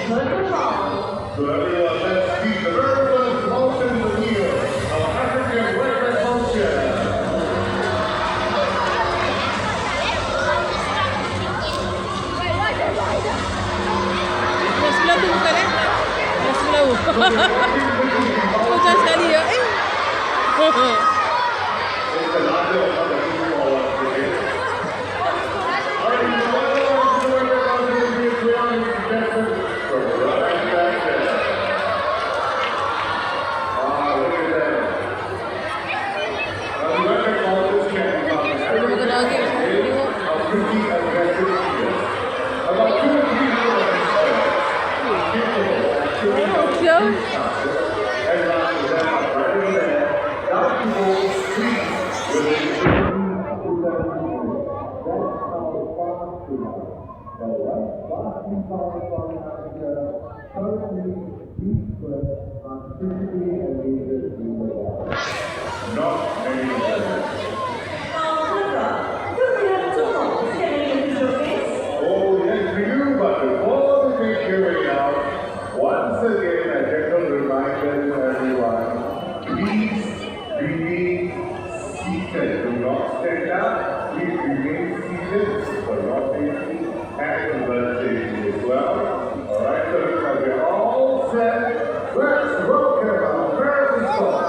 So everyone, let's keep the very first motion in the wheel of African record motion. Sebelah tu bukan sebelah tu. Macam sekali ya. It's the larger of the people all up to date. All right, you know what? The record motion will be a ground contestant from right back there. Look at that. Now, the record motion can be found Dia makan lagi. of pretty aggressive eaters. About 2 or 3 years not many Oh, yes, we do, but before we take carrying out, once again, a gentle reminder to everyone, please remain seated. Do not stand up. Please remain seated for your safety and the bird safety as well. All right, so because we're all set, let's welcome our very song.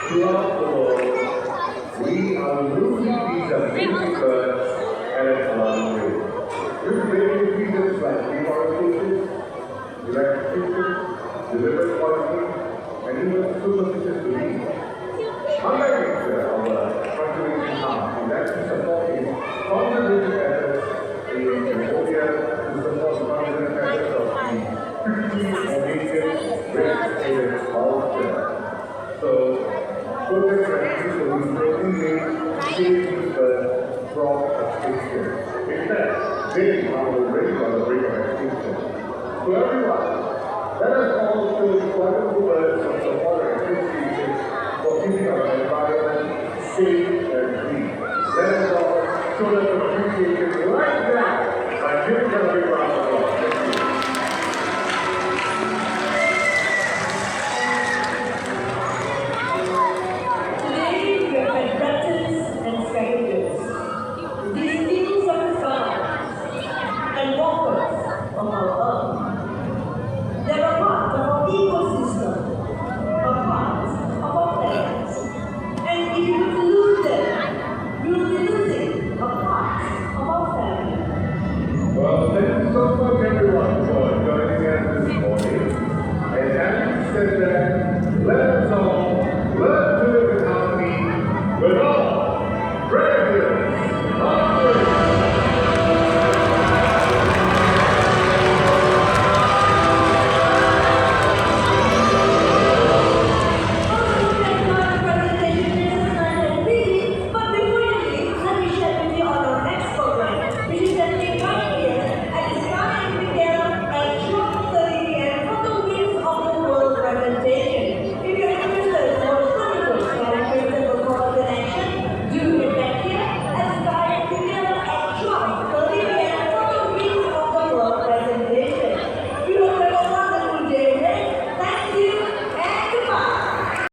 Throughout the world, we are losing these amazing birds at an alarming rate. Due to various reasons like deforestation, electrification, deliberate poisoning, and even superstitious beliefs. Unlike nature, our conservation arm is actually supporting conservation efforts in Cambodia to support the conservation efforts of the 50 endangered red-tailed vulture. So, protect countries so we slowly make save these birds from extinction. In fact, they are already on the brink of extinction. So everyone, let us all show the wonderful birds of the water and fish species for keeping our environment safe and clean. Let us all show them